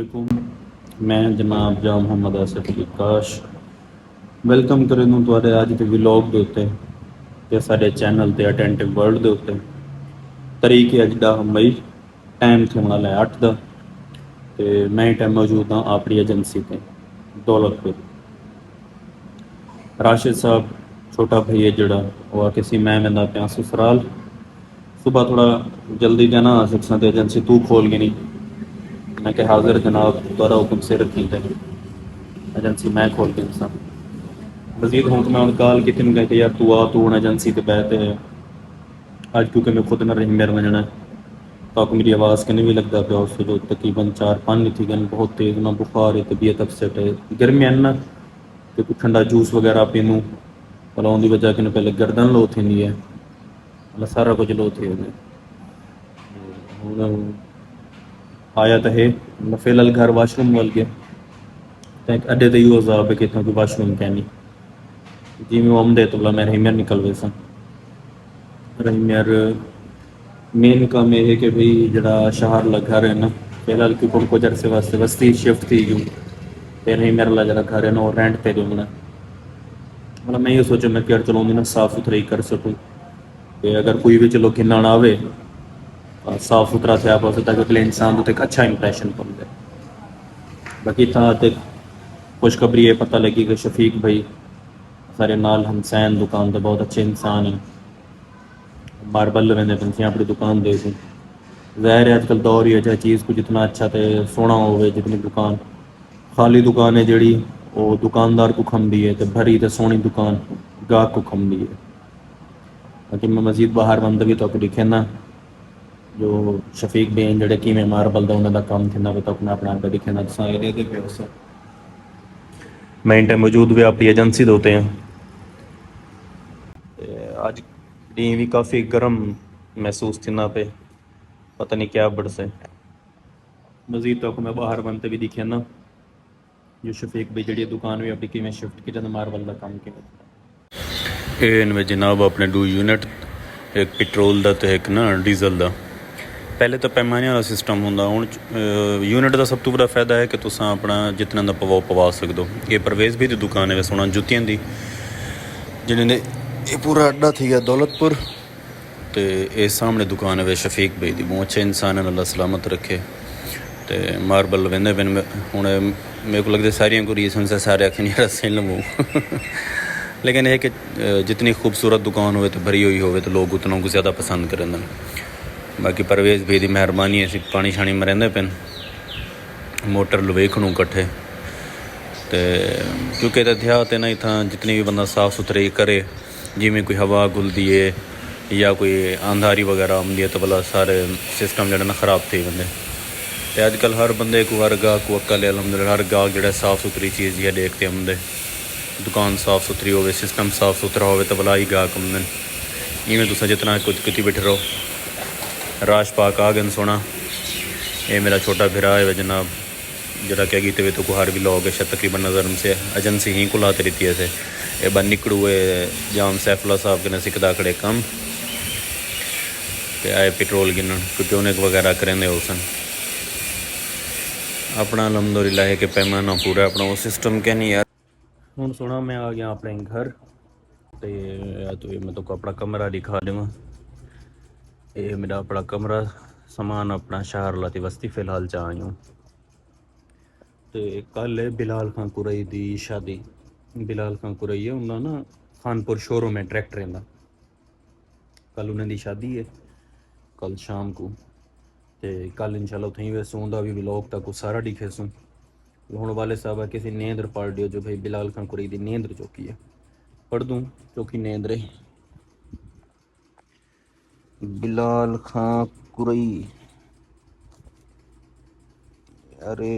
वालेकुम। मैं जनाब जा मुहम्मद आसिफ अली काश वेलकम करे ਨੂੰ ਤੁਹਾਡੇ ਅੱਜ ਦੇ ਵਲੌਗ ਦੇ ਉੱਤੇ ਤੇ ਸਾਡੇ ਚੈਨਲ ਤੇ ਅਟੈਂਟਿਵ ਵਰਲਡ ਦੇ ਉੱਤੇ ਤਰੀਕ ਹੈ ਅੱਜ ਦਾ ਮਈ ਟਾਈਮ ਥੋੜਾ ਵਾਲਾ ਹੈ 8 ਦਾ ਤੇ ਮੈਂ ਟਾਈਮ ਮੌਜੂਦ ਹਾਂ ਆਪਣੀ ਏਜੰਸੀ ਤੇ ਦੌਲਤਪੁਰ। राशिद साहब छोटा भाई है जड़ा वो आके सी मैं मेरा पिया ससुराल सुबह थोड़ा जल्दी जाना आ सकसा तो एजेंसी तू खोल गई नहीं मैं कि हाजिर जनाब द्वारा हुक्म से रखी थे एजेंसी मैं खोल गई सा मजीद हूँ तो मैं उन्हें कॉल की थी मैं कि यार तू आ तू हूँ एजेंसी तो बैठे अज क्योंकि मैं खुद ना रही मेरा वजना तो मेरी आवाज़ कहीं भी लगता पाया उस जो तकरीबन 4-5 थी गन बहुत तेज़ ना बुखार है तबीयत अपसेट है गर्मी है ना तो कुछ ठंडा जूस वगैरह पीनूँ भला उनकी वजह कि पहले गर्दन लो थी है मतलब सारा कुछ लो थे हूँ आया तो है मैं फिलहाल घर वाशरूम वाल गया तो एक अड्डे तो यूँ अजाब है कि इतना कोई वाशरूम क्या नहीं जी मैं आमदे तो बोला मैं रहीमियर निकल गए सा रहीमियर मेन काम यह है कि भाई जरा शहर ला घर है ना फिलहाल क्योंकि कुछ अरसे वास्ते बस्ती शिफ्ट थी यूँ तो रहीमियर ला जरा घर है ना और रेंट पे दूँ मतलब मैं ये सोचा मैं यार चलो उन्हें ना साफ़ सुथरा ही कर सकूँ कि अगर कोई भी चलो किन्ना ना आवे साफ़ सुथरा थे आप ताकि अगले इंसान तो एक अच्छा इंप्रेशन बन जाए। बाकी था तो खुशखबरी ये पता लगी कि शफीक भाई सारे नाल हमसैन दुकान तो बहुत अच्छे इंसान हैं मार्बल रहने पंछियाँ अपनी दुकान दे दी ज़ाहिर है अजकल दौर ही है चीज़ को जितना अच्छा तो सोना हो जितनी दुकान खाली दुकान है जड़ी वो दुकानदार को खमदी है तो भरी तो सोनी दुकान गाहक को खमदी है। बाकी मैं मजीद बाहर बंद भी तो दिखे ना जो शफीक बेन जड़े कि मैं मार्बल का उन्होंने काम थी ना तो मैं अपना दिखे ना दसा मैं इन टाइम मौजूद भी अपनी एजेंसी होते हैं अज डी भी काफ़ी गर्म महसूस थी ना पे पता नहीं क्या बढ़ से मजीद तो मैं बाहर बनते भी दिखे ना जो शफीक भाई जी दुकान भी अपनी किमें शिफ्ट की मार्बल का काम किमें जनाब अपने 2 यूनिट एक पेट्रोल का तो एक ना डीजल का पहले तो पैमाने वाला सिस्टम होंगे हूँ यूनिट का सब तो बड़ा फायदा है कि तुस अपना जितना का पवाओ पवा सकते हो। ये परवेज़ भी दुकान है वैसे होना जुतियां की जिन्हें ये पूरा अड्डा थी गया दौलतपुर तो ये सामने दुकान है वे शफीक भाई की बहुत अच्छे इंसान है अल्लाह सलामत रखे तो मार्बल वेंदे पे हूँ मेरे को लगता सारिया को रीसन से सारे आखिर यार सेल लवो लेकिन यह कि जितनी खूबसूरत दुकान हो तो भरी हुई हो तो लोग उतना को ज़्यादा पसंद करें। बाकी परवेज़ भाई की मेहरबानी है पानी शानी में रेंदे पे मोटर लवेखणू कट्ठे तो क्योंकि देहात है ना इतना जितनी भी बंदा साफ़ सुथरी करे जिमें कोई हवा घुलती है या कोई अंधारी वगैरह आती है तो भला सारे सिस्टम जो ना ख़राब थे बंदे तो अजकल हर बंदे को हर गाहक को अक्ल अलहमदुलिल्लाह हर गाहक जो साफ़ सुथरी चीज़ ही देखते आते दुकान साफ़ सुथरी हो सिस्टम साफ़ सुथरा हो तो भला ही गाहक आते इवें तुस जितना कुछ कितनी बैठे रहो राश पाक आ गए सोना ये मेरा छोटा भिरा है जनाब जरा क्या गीते हुए तो को हर भी लोग है तकरीबन नज़र से एजेंसी ही को लाते रहती है ये बन निकड़ू है जाम सैफुल्ला साहब के सिकदा खड़े कम तो आए पेट्रोल गिन क्योंकि उन्हें वगैरह करेंगे उसन अपना अलहमदुलिल्लाह है कि पैमाना पूरा अपना वो सिस्टम क्या नहीं यार हूँ सुना मैं आ गया अपने घर तो मैं तो अपना कमरा दिखा देवा ये मेरा अपना कमरा समान अपना शहर लाती बस्ती फ़िलहाल च आई हूँ तो कल है बिलाल खां कुरई की शादी बिलाल खां कुरई है उन्होंने ना खानपुर शोरूम है ट्रैक्टरें का कल उन्होंने शादी है कल शाम को तो कल इंशाल्लाह उठे वैसे उनका भी व्लॉग तक सारा दिखे सूँ हूँ वाले साहब है किसी नींद पढ़ दियो जो भाई बिलाल खां कुरई की नींद चौकी है पढ़ दूँ चौकी नींद रही बिलाल खां कुरई अरे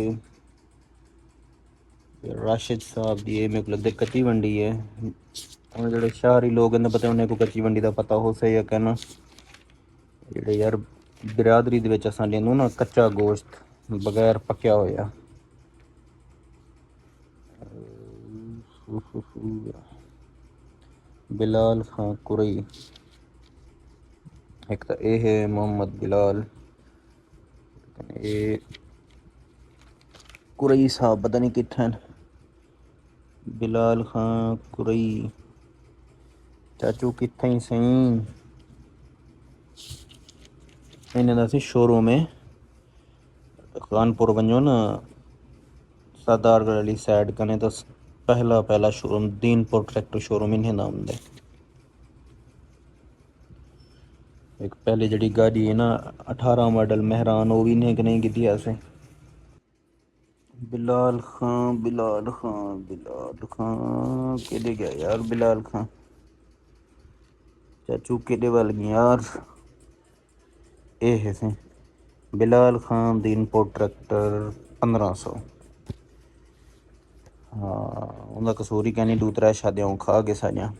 राशिद साहब की ये मेरे को लगता कच्ची मंडी है हम जो शहरी लोग हैं पता उन्हें को कच्ची मंडी का पता हो सही है कहना ਜਿਹੜੇ यार बिरादरी ਦੇ ਵਿੱਚ ਸਾਡੇ ਨੂੰ ਨਾ ਕੱਚਾ ਗੋਸ਼ਤ ਬਗੈਰ ਪੱਕਿਆ ਹੋਇਆ बिलाल खां कुरई एक तो ये है मोहम्मद बिलाल ये कुरई साहब पता नहीं कित्थे न। बिलाल खां कुरई चाचू कित्थे ही सही। इन्हें दा सी शोरूम है कानपुर वञो ना सरदारगढ़ वाली साइड कने तो पहला शोरूम दीनपुर ट्रैक्टर शोरूम इन्हें दा हुंदा। एक पहले जड़ी गाड़ी है ना 18 मॉडल मेहरान वो भी इन्हें कने कीती असें। बिलाल खां केड़े गया यार बिलाल खां चाचू केड़े वाल गए यार। ये है से बिलाल खान दीनपुर ट्रैक्टर 1500। हाँ उनका कसूर ही कहनी दूसरा शादियाँ खा के सारियाँ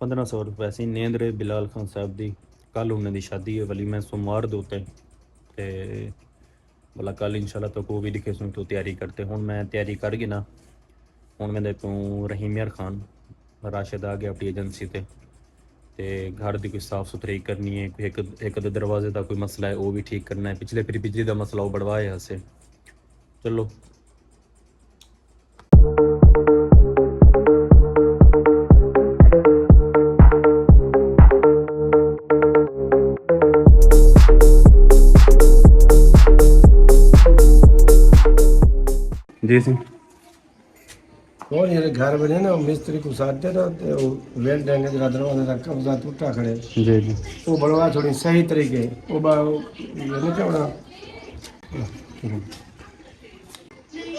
1500 रुपये सी नींद रहे बिलाल खान साहब दी। कल उन्होंने शादी है वली मैं सोमवार दे उत्ते ते भला कल इंशाल्लाह तो को भी दिखे सुन तो तैयारी करते हूँ मैं तैयारी कर गई ना। हूँ मैं देखूँ रहीम यार खान राशिद आ गया अपनी एजेंसी ते घर की कोई साफ सुथराई करनी है। कोई एक दरवाजे का कोई मसला है वो भी ठीक करना है। पिछले फिर बिजली का मसला वो बढ़वाया हसे। चलो जी सिंह और ये घर बने ना मिस्त्री को साथ दे रहा थे वो वेल्ड देंगे जरा दरवाजे का कब्जा टूटा खड़े जी जी वो बनवा थोड़ी सही तरीके वो ये नहीं चौड़ा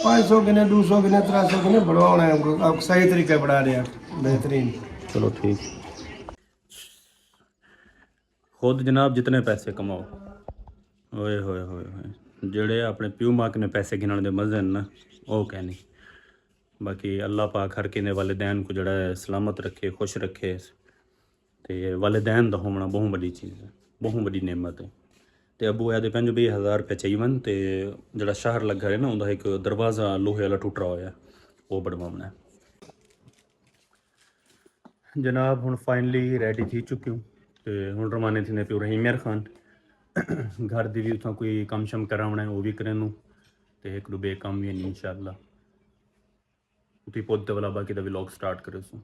500 गिने 200 गिने 300 गिने बढ़वाना है हमको आप सही तरीके बढ़ा रहे हैं बेहतरीन। चलो ठीक। खुद जनाब जितने पैसे कमाओ ओए होए होए होए जेड़े अपने प्यू माक ने पैसे गिनने दे मजे ना वो कहनी। बाकी अल्लाह पाक हर किने वालिदैन को जड़ा है सलामत रखे खुश रखे। तो वालिदैन का होना बहुत बड़ी चीज़ है बहुत बड़ी नेमत है। तो अबू आदे पैंजो 20,000 रुपये चाहिए वन तो जड़ा शहर लगा है ना उनका एक दरवाज़ा लोहे वाला टुटा होया वो बनवाना है। जनाब हुण फाइनली रेडी थी चुकी हूँ तो हुण रवाने थी प्यो रहीम यार खान घर की भी उतना कोई कम शम करावना है वो भी करें तो एक दो बे काम भी नहीं इंशाअल्लाह उठी पौधे वाला बाकी का व्लॉग स्टार्ट करे सो।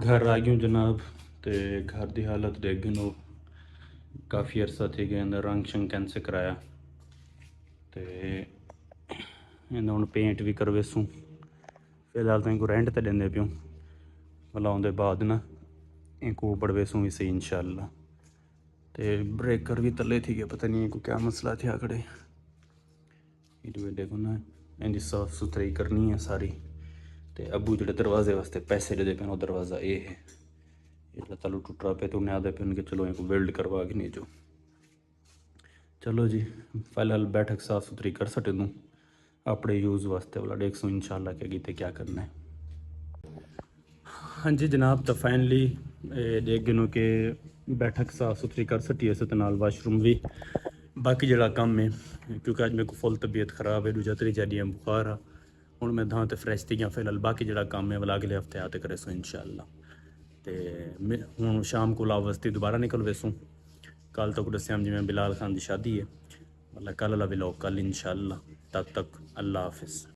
घर आ गई जनाब तो घर की हालत देख गए काफ़ी अरसा थी गया अंदर रंग शंग कैंसर कराया तो इन्हें हूँ पेंट भी करवेसूँ फिलहाल तो इनको रेंट तो देंगे प्यों भला आने बाद ना इनको बढ़वेसूँ भी सही इंशाअल्लाह। तो ब्रेकर भी तले थी गए पता नहीं इनको क्या मसला थे आकड़े देखो ना इनकी साफ सुथराई करनी है सारी। तो अबू जो दरवाजे वास्ते पैसे दे पे दरवाज़ा ये है ये तलू टुटा पे तो उन्हें आदे पे उनके चलो इनको वेल्ड करवा के नहीं जो। चलो जी फिलहाल बैठक साफ सुथरी कर सकते दूँ अपने यूज़ वास्ते वाला देख सो इंशाल्लाह क्या गीते क्या करना है। हाँ जी जनाब तो फाइनली देख गिनो के बैठक साफ सुथरी कर सकी इस नाल वाशरूम भी बाकी जड़ा कम है क्योंकि अज मेरे को फुल तबीयत खराब है दूजा त्रीजा डी बुखार आ हूँ मैं धां तो फ्रैश थी गया फिलहाल बाकी जड़ा काम है वाला अगले हफ्ते आते करे सो इंशाअल्लाह। तो हूँ शाम को लावस्ती दोबारा निकल वेसूँ कल तक दस्या जिमें बिलाल खान की शादी है मतलब कल वाला व्लॉग कल इंशाअल्लाह। तब तक अल्लाह हाफिज़।